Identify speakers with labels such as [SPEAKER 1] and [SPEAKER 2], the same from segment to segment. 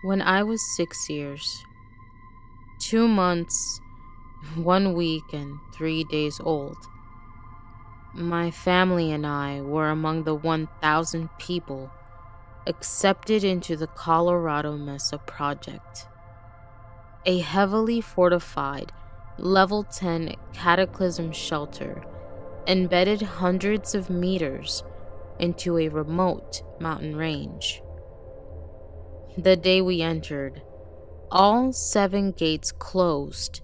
[SPEAKER 1] When I was 6 years, 2 months, 1 week, and 3 days old, my family and I were among the 1,000 people accepted into the Colorado Mesa Project, a heavily fortified Level 10 cataclysm shelter embedded hundreds of meters into a remote mountain range. The day we entered, all 7 gates closed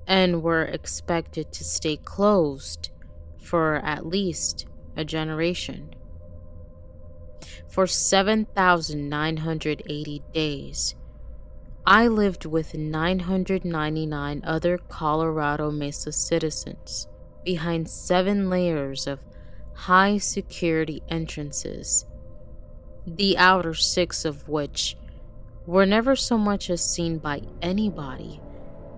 [SPEAKER 1] and were expected to stay closed for at least a generation. For 7,980 days, I lived with 999 other Colorado Mesa citizens behind 7 layers of high security entrances, the outer 6 of which were never so much as seen by anybody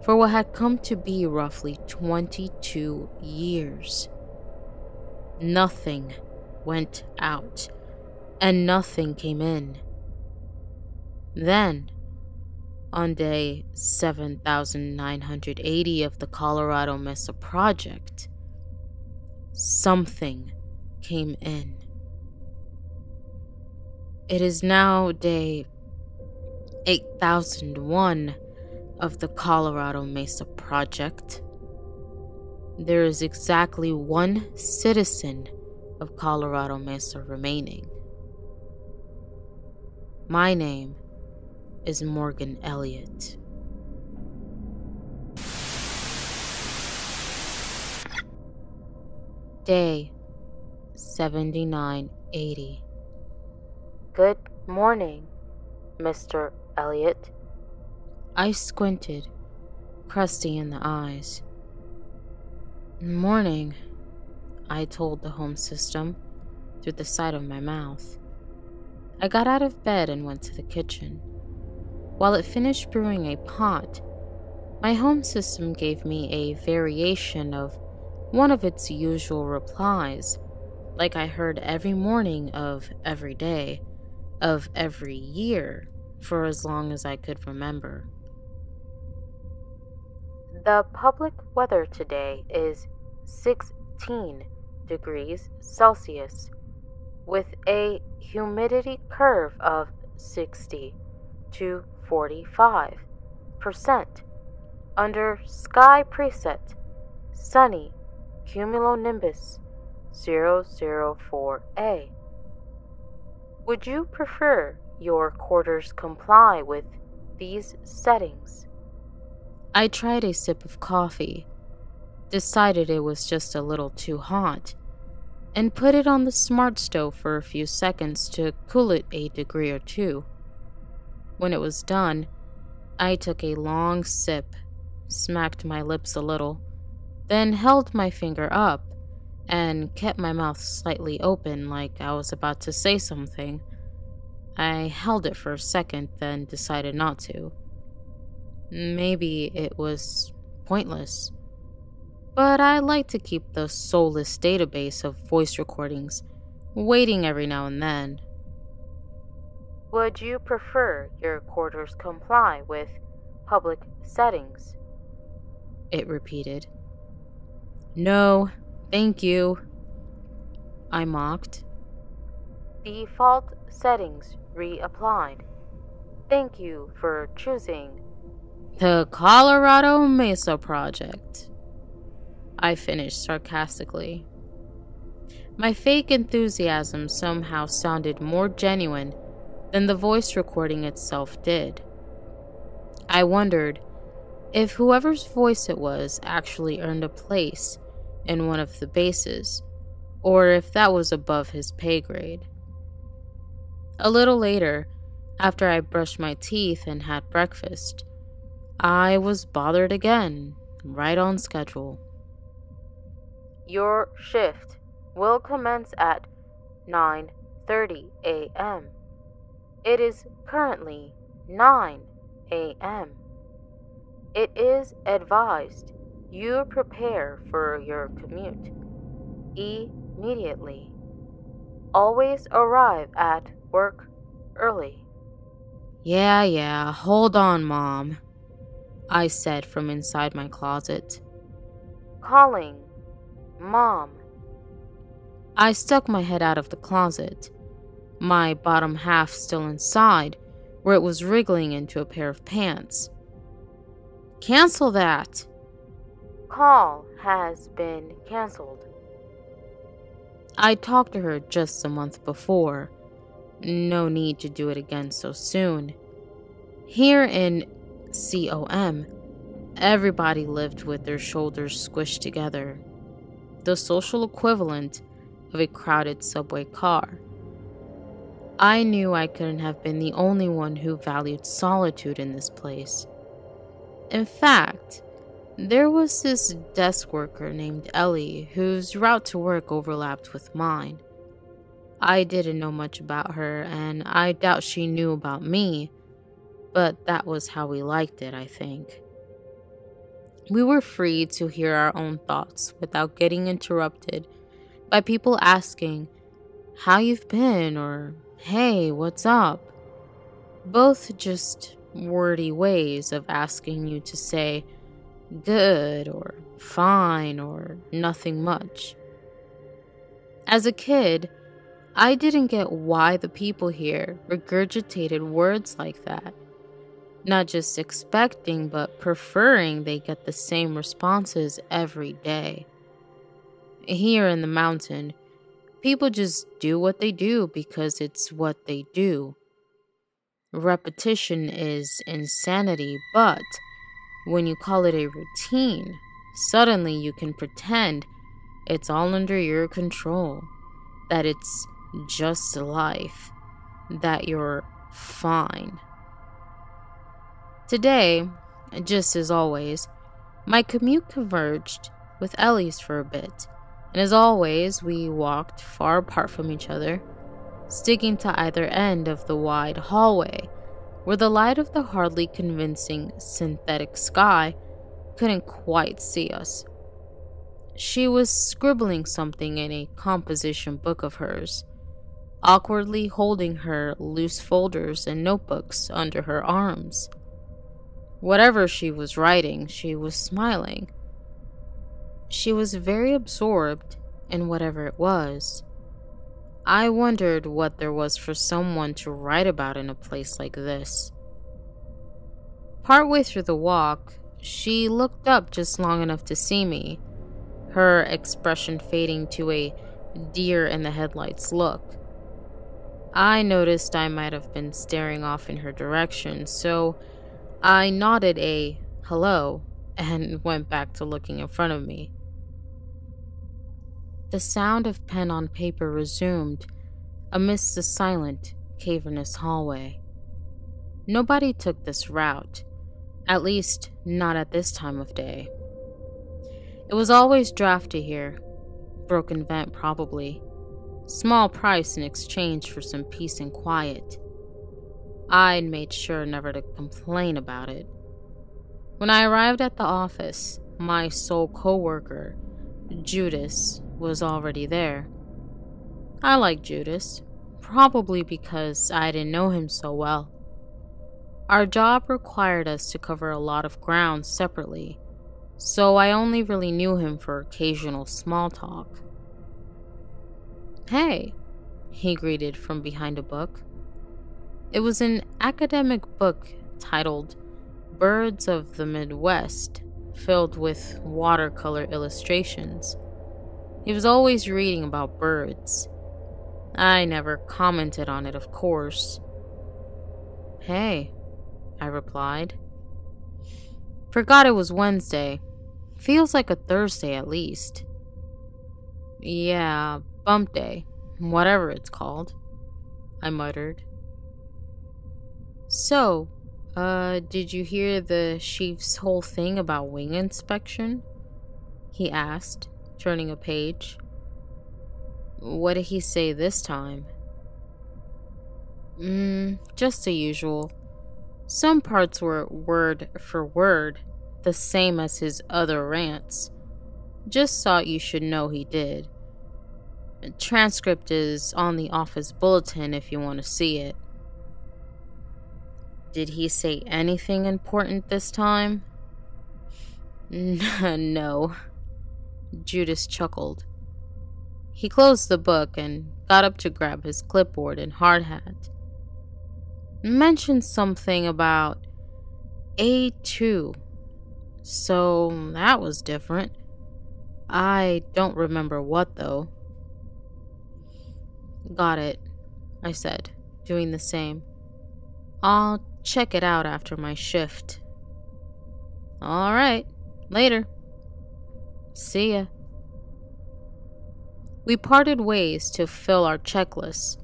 [SPEAKER 1] for what had come to be roughly 22 years. Nothing went out, and nothing came in. Then, on day 7,980 of the Colorado Mesa Project, something came in. It is now day 8,001 of the Colorado Mesa Project. There is exactly 1 citizen of Colorado Mesa remaining. My name is Morgan Elliott. Day 7980.
[SPEAKER 2] Good morning, Mr. Elliott.
[SPEAKER 1] I squinted, crusty in the eyes. Morning, I told the home system through the side of my mouth. I got out of bed and went to the kitchen. While it finished brewing a pot, my home system gave me a variation of one of its usual replies, like I heard every morning of every day, of every year, for as long as I could remember.
[SPEAKER 2] The public weather today is 16 degrees Celsius, with a humidity curve of 60 to 45%, under sky preset sunny cumulonimbus 004A. Would you prefer your quarters comply with these settings?
[SPEAKER 1] I tried a sip of coffee, decided it was just a little too hot, and put it on the smart stove for a few seconds to cool it a degree or two. When it was done, I took a long sip, smacked my lips a little, then held my finger up and kept my mouth slightly open like I was about to say something. I held it for a second, then decided not to. Maybe it was pointless, but I like to keep the soulless database of voice recordings waiting every now and then.
[SPEAKER 2] Would you prefer your quarters comply with public settings?
[SPEAKER 1] It repeated. No, thank you, I mocked.
[SPEAKER 2] Default settings reapplied. Thank you for choosing
[SPEAKER 1] the Colorado Mesa Project, I finished sarcastically. My fake enthusiasm somehow sounded more genuine than the voice recording itself did. I wondered if whoever's voice it was actually earned a place in one of the bases, or if that was above his pay grade. A little later, after I brushed my teeth and had breakfast, I was bothered again, right on schedule.
[SPEAKER 2] Your shift will commence at 9:30 a.m. It is currently 9 a.m. It is advised you prepare for your commute immediately. Always arrive at work early.
[SPEAKER 1] Yeah, hold on, Mom, I said from inside my closet.
[SPEAKER 2] Calling. Mom.
[SPEAKER 1] I stuck my head out of the closet, my bottom half still inside, where it was wriggling into a pair of pants. Cancel that!
[SPEAKER 2] Call has been canceled.
[SPEAKER 1] I talked to her just a month before. No need to do it again so soon. Here in COM, everybody lived with their shoulders squished together, the social equivalent of a crowded subway car. I knew I couldn't have been the only one who valued solitude in this place. In fact, there was this desk worker named Ellie whose route to work overlapped with mine. I didn't know much about her, and I doubt she knew about me, but that was how we liked it, I think. We were free to hear our own thoughts without getting interrupted by people asking, "How you've been?" or "Hey, what's up?" Both just wordy ways of asking you to say good or fine or nothing much. As a kid, I didn't get why the people here regurgitated words like that. Not just expecting, but preferring they get the same responses every day. Here in the mountain, people just do what they do because it's what they do. Repetition is insanity, but when you call it a routine, suddenly you can pretend it's all under your control, that it's just life, that you're fine. Today, just as always, my commute converged with Ellie's for a bit, and as always, we walked far apart from each other, sticking to either end of the wide hallway, where the light of the hardly convincing synthetic sky couldn't quite see us. She was scribbling something in a composition book of hers, awkwardly holding her loose folders and notebooks under her arms. Whatever she was writing, she was smiling. She was very absorbed in whatever it was. I wondered what there was for someone to write about in a place like this. Partway through the walk, she looked up just long enough to see me, her expression fading to a deer in the headlights look. I noticed I might have been staring off in her direction, so I nodded a hello and went back to looking in front of me. The sound of pen on paper resumed amidst the silent, cavernous hallway. Nobody took this route, at least not at this time of day. It was always drafty here, broken vent probably, small price in exchange for some peace and quiet. I'd made sure never to complain about it. When I arrived at the office, my sole co-worker, Judas, was already there. I liked Judas, probably because I didn't know him so well. Our job required us to cover a lot of ground separately, so I only really knew him for occasional small talk. "Hey," he greeted from behind a book. It was an academic book titled Birds of the Midwest, filled with watercolor illustrations. He was always reading about birds. I never commented on it, of course. "Hey," I replied. "Forgot it was Wednesday. Feels like a Thursday at least." "Yeah, bump day, whatever it's called," I muttered. "So, did you hear the chief's whole thing about wing inspection?" he asked, turning a page. "What did he say this time?" Just the usual. Some parts were word for word, the same as his other rants. Just thought you should know he did. A transcript is on the office bulletin if you want to see it." Did he say anything important this time? No, Judas chuckled. He closed the book and got up to grab his clipboard and hard hat. Mentioned something about A2, so that was different. I don't remember what, though. Got it, I said, doing the same. I'll check it out after my shift. All right, later. See ya. We parted ways to fill our checklists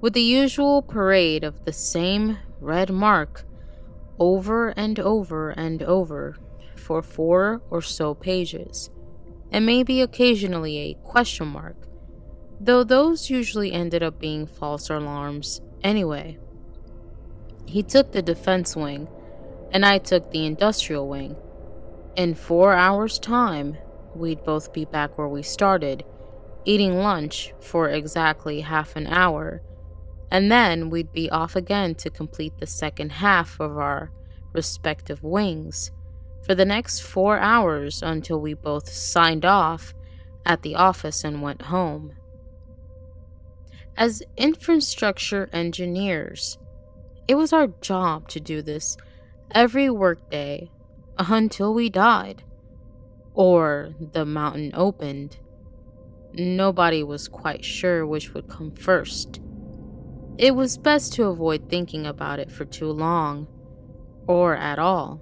[SPEAKER 1] with the usual parade of the same red mark over and over and over for 4 or so pages, and maybe occasionally a question mark, though those usually ended up being false alarms anyway. He took the defense wing, and I took the industrial wing. In 4 hours' time, we'd both be back where we started, eating lunch for exactly half an hour, and then we'd be off again to complete the second half of our respective wings for the next 4 hours until we both signed off at the office and went home. As infrastructure engineers, it was our job to do this every workday until we died, or the mountain opened. Nobody was quite sure which would come first. It was best to avoid thinking about it for too long, or at all.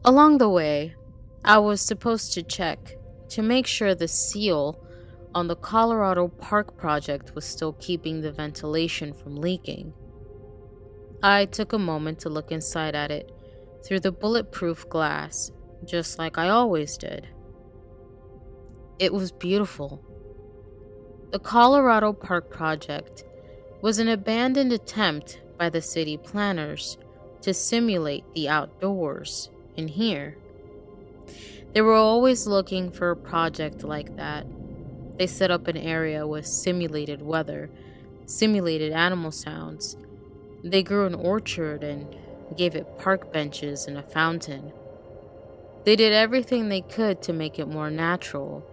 [SPEAKER 1] Along the way, I was supposed to check to make sure the seal on the Colorado Park project was still keeping the ventilation from leaking. I took a moment to look inside at it through the bulletproof glass, just like I always did. It was beautiful. The Colorado Park project was an abandoned attempt by the city planners to simulate the outdoors in here. They were always looking for a project like that. They set up an area with simulated weather, simulated animal sounds. They grew an orchard and gave it park benches and a fountain. They did everything they could to make it more natural.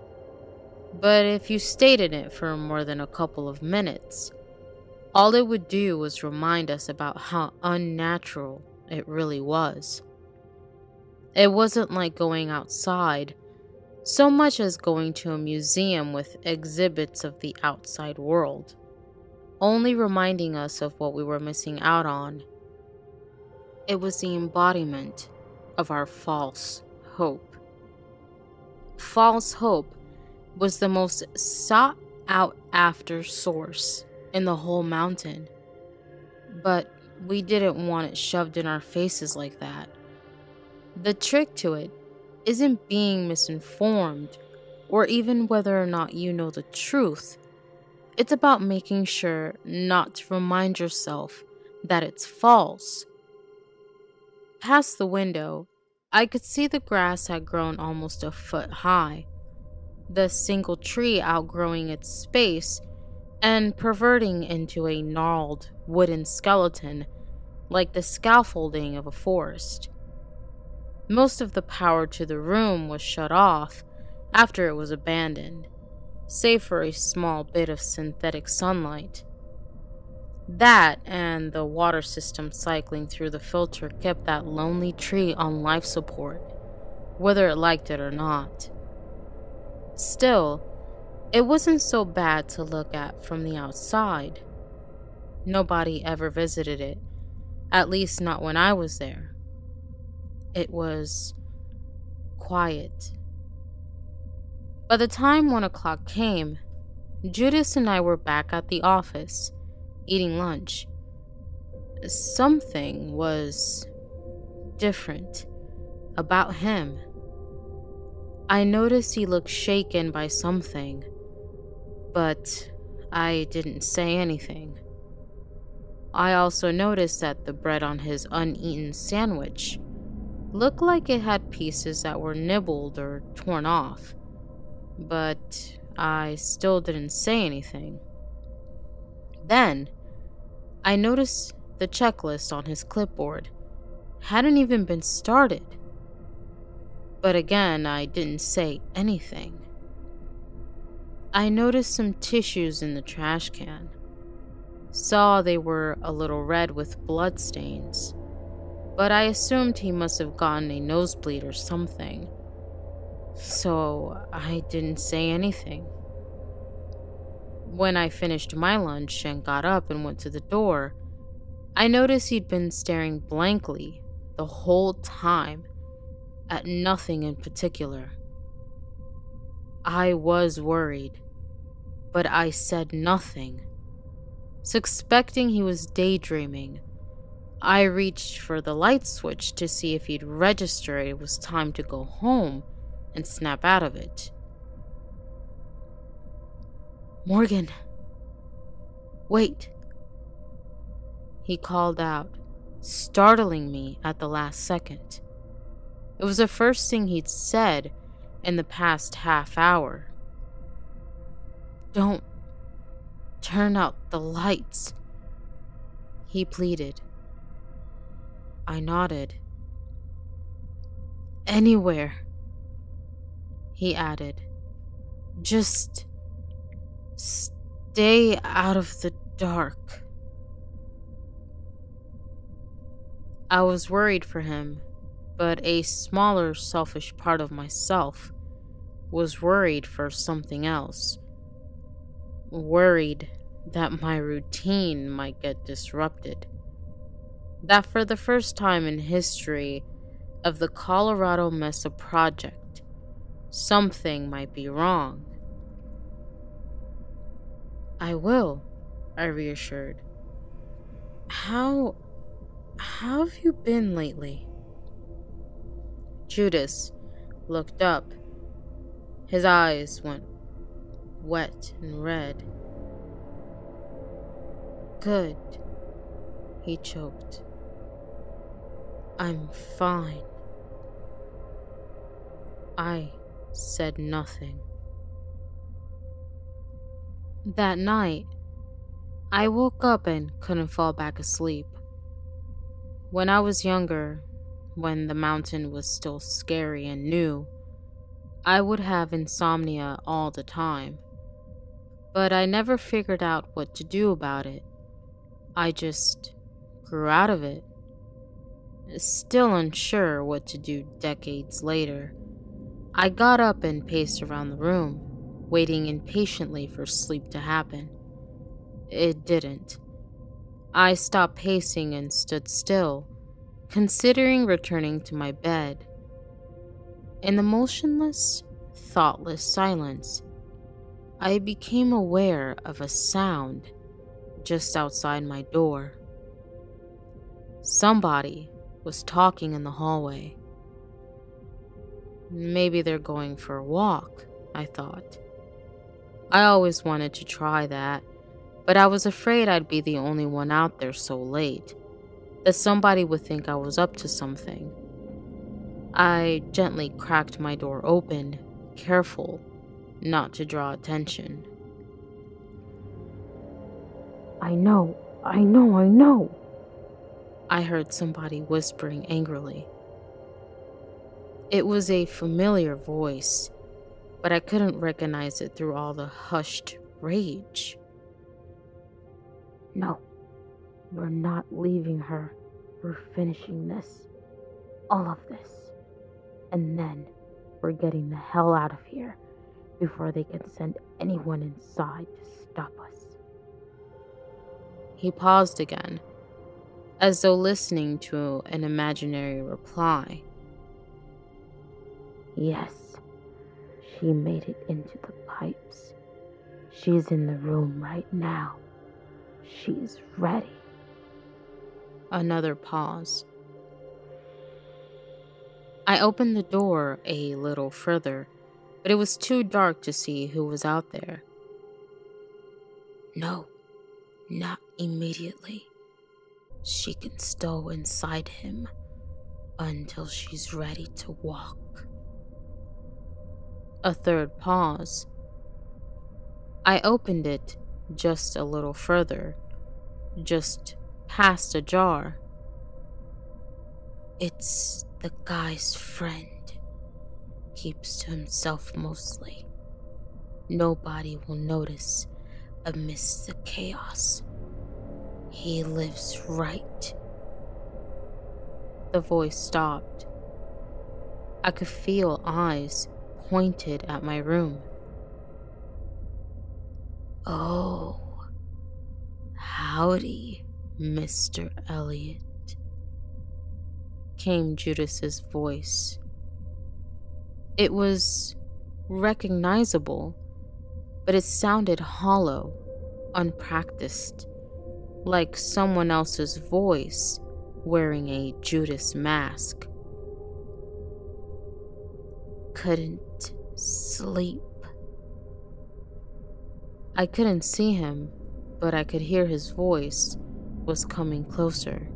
[SPEAKER 1] But if you stayed in it for more than a couple of minutes, all it would do was remind us about how unnatural it really was. It wasn't like going outside, so much as going to a museum with exhibits of the outside world, only reminding us of what we were missing out on. It was the embodiment of our false hope. False hope was the most sought out after source in the whole mountain. But we didn't want it shoved in our faces like that. The trick to it isn't being misinformed or even whether or not you know the truth. It's about making sure not to remind yourself that it's false. Past the window, I could see the grass had grown almost a foot high, the single tree outgrowing its space and perverting into a gnarled wooden skeleton like the scaffolding of a forest. Most of the power to the room was shut off after it was abandoned, save for a small bit of synthetic sunlight. That and the water system cycling through the filter kept that lonely tree on life support, whether it liked it or not. Still, it wasn't so bad to look at from the outside. Nobody ever visited it, at least not when I was there. It was quiet. By the time 1 o'clock came, Judas and I were back at the office, eating lunch. Something was different about him. I noticed he looked shaken by something, but I didn't say anything. I also noticed that the bread on his uneaten sandwich looked like it had pieces that were nibbled or torn off, but I still didn't say anything. Then, I noticed the checklist on his clipboard hadn't even been started. But again, I didn't say anything. I noticed some tissues in the trash can. Saw they were a little red with blood stains, but I assumed he must have gotten a nosebleed or something, so I didn't say anything. When I finished my lunch and got up and went to the door, I noticed he'd been staring blankly the whole time at nothing in particular. I was worried, but I said nothing. Suspecting he was daydreaming, I reached for the light switch to see if he'd registered it was time to go home and snap out of it. "Morgan, wait," he called out, startling me at the last second. It was the first thing he'd said in the past half hour. "Don't turn out the lights," he pleaded. I nodded. "Anywhere," he added. "Just stay out of the dark." I was worried for him, but a smaller, selfish part of myself was worried for something else. Worried that my routine might get disrupted. That for the first time in history of the Colorado Mesa Project, something might be wrong. "I will," I reassured. How have you been lately?" Judas looked up. His eyes went wet and red. "Good," he choked. "I'm fine." I said nothing. That night, I woke up and couldn't fall back asleep. When I was younger, when the mountain was still scary and new, I would have insomnia all the time. But I never figured out what to do about it. I just grew out of it. Still unsure what to do decades later, I got up and paced around the room, waiting impatiently for sleep to happen. It didn't. I stopped pacing and stood still, considering returning to my bed. In the motionless, thoughtless silence, I became aware of a sound just outside my door. Somebody was talking in the hallway. Maybe they're going for a walk, I thought. I always wanted to try that, but I was afraid I'd be the only one out there so late, that somebody would think I was up to something. I gently cracked my door open, careful not to draw attention. I know. I heard somebody whispering angrily. It was a familiar voice, but I couldn't recognize it through all the hushed rage.
[SPEAKER 2] "No, we're not leaving her. We're finishing this. All of this. And then we're getting the hell out of here before they can send anyone inside to stop us."
[SPEAKER 1] He paused again, as though listening to an imaginary reply.
[SPEAKER 2] "Yes, she made it into the pipes. She's in the room right now. She's ready."
[SPEAKER 1] Another pause. I opened the door a little further, but it was too dark to see who was out there. "No, not immediately. She can stow inside him until she's ready to walk." A third pause. I opened it just a little further, just past a jar. "It's the guy's friend. Keeps to himself mostly. Nobody will notice amidst the chaos. He lives right." The voice stopped. I could feel eyes pointed at my room. "Oh, howdy, Mr. Elliot," came Judas's voice. It was recognizable, but it sounded hollow, unpracticed, like someone else's voice wearing a Judas mask. "Couldn't sleep." I couldn't see him, but I could hear his voice was coming closer.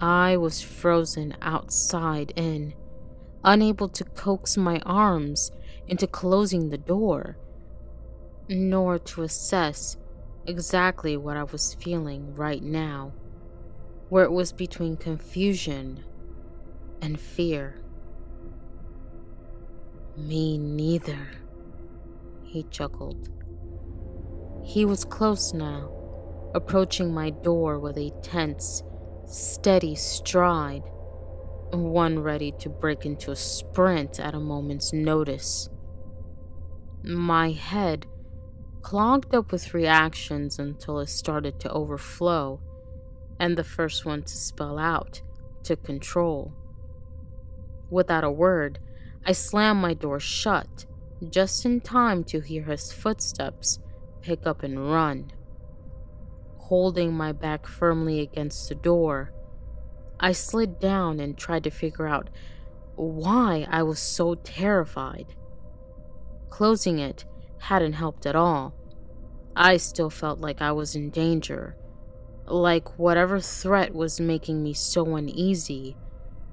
[SPEAKER 1] I was frozen outside in, unable to coax my arms into closing the door, nor to assess exactly what I was feeling right now, where it was between confusion and fear. "Me neither," he chuckled. He was close now, approaching my door with a tense, steady stride, one ready to break into a sprint at a moment's notice. My head clogged up with reactions until it started to overflow, and the first one to spell out took control. Without a word, I slammed my door shut, just in time to hear his footsteps pick up and run. Holding my back firmly against the door, I slid down and tried to figure out why I was so terrified. Closing it hadn't helped at all. I still felt like I was in danger, like whatever threat was making me so uneasy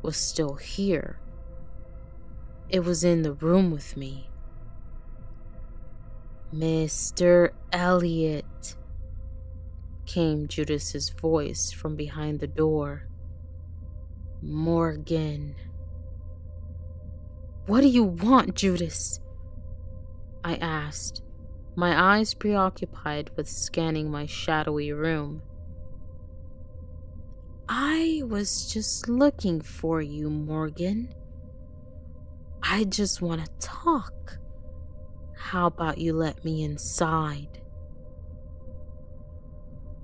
[SPEAKER 1] was still here. It was in the room with me. "Mr. Elliot," came Judas's voice from behind the door. "Morgan." "What do you want, Judas?" I asked, my eyes preoccupied with scanning my shadowy room. "I was just looking for you, Morgan. I just want to talk. How about you let me inside?"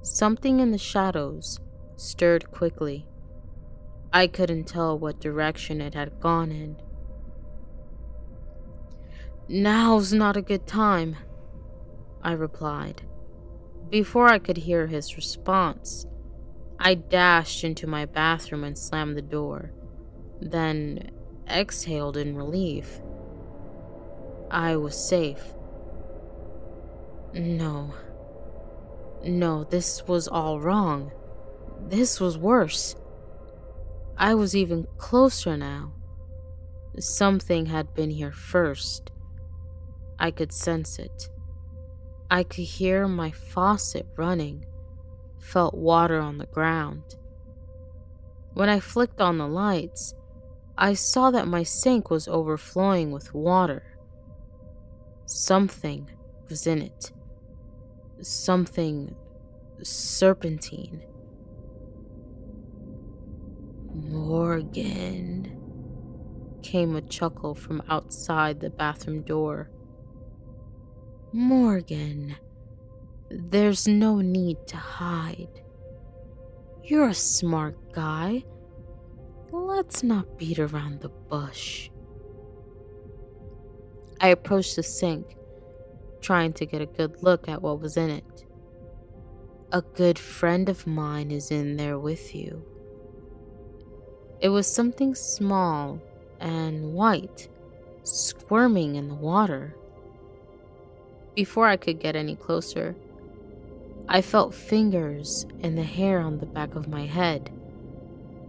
[SPEAKER 1] Something in the shadows stirred quickly. I couldn't tell what direction it had gone in. "Now's not a good time," I replied. Before I could hear his response, I dashed into my bathroom and slammed the door, then exhaled in relief. I was safe. No, this was all wrong. This was worse. I was even closer now. Something had been here first. I could sense it. I could hear my faucet running, felt water on the ground. When I flicked on the lights, I saw that my sink was overflowing with water. Something was in it. Something serpentine. "Morgan," came a chuckle from outside the bathroom door. "Morgan, there's no need to hide. You're a smart guy. Let's not beat around the bush." I approached the sink, trying to get a good look at what was in it. "A good friend of mine is in there with you." It was something small and white, squirming in the water. Before I could get any closer, I felt fingers in the hair on the back of my head.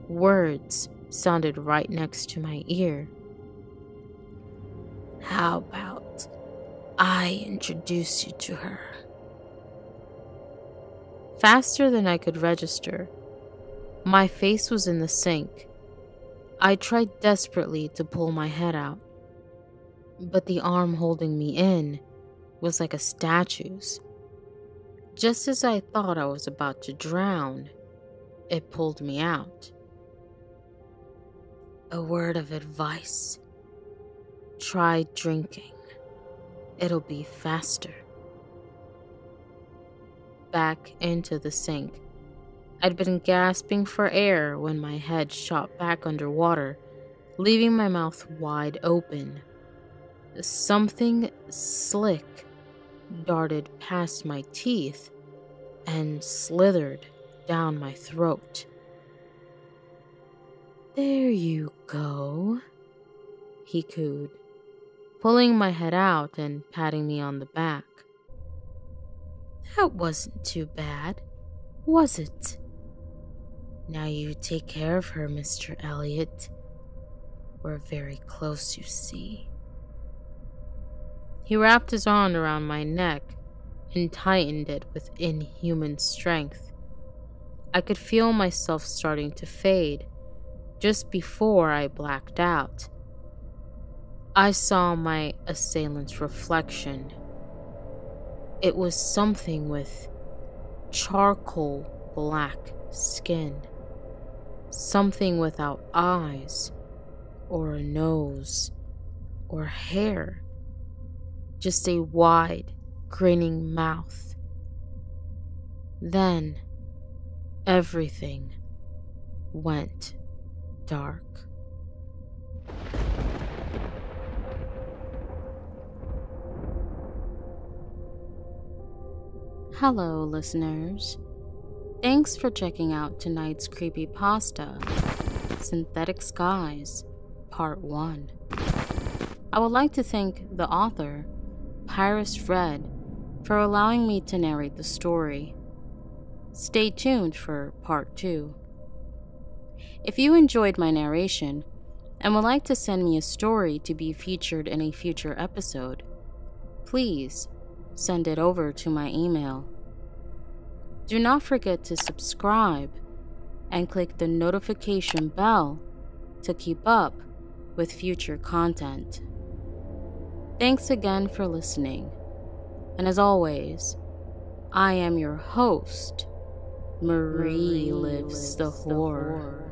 [SPEAKER 1] Words sounded right next to my ear. "How about I introduce you to her?" Faster than I could register, my face was in the sink. I tried desperately to pull my head out, but the arm holding me in was like a statue's. Just as I thought I was about to drown, it pulled me out. A word of advice: try drinking. It'll be faster. Back into the sink. I'd been gasping for air when my head shot back underwater, leaving my mouth wide open. Something slick darted past my teeth and slithered down my throat. "There you go," he cooed, pulling my head out and patting me on the back. "That wasn't too bad, was it? Now you take care of her, Mr. Elliot. We're very close, you see." He wrapped his arm around my neck and tightened it with inhuman strength. I could feel myself starting to fade just before I blacked out. I saw my assailant's reflection. It was something with charcoal black skin. Something without eyes, or a nose, or hair. Just a wide, grinning mouth. Then, everything went dark. Hello, listeners. Thanks for checking out tonight's Creepypasta, Synthetic Skies, Part 1. I would like to thank the author, Pyrous Red, for allowing me to narrate the story. Stay tuned for Part 2. If you enjoyed my narration and would like to send me a story to be featured in a future episode, please send it over to my email. Do not forget to subscribe and click the notification bell to keep up with future content. Thanks again for listening, and as always, I am your host, Marie Lives the Horror.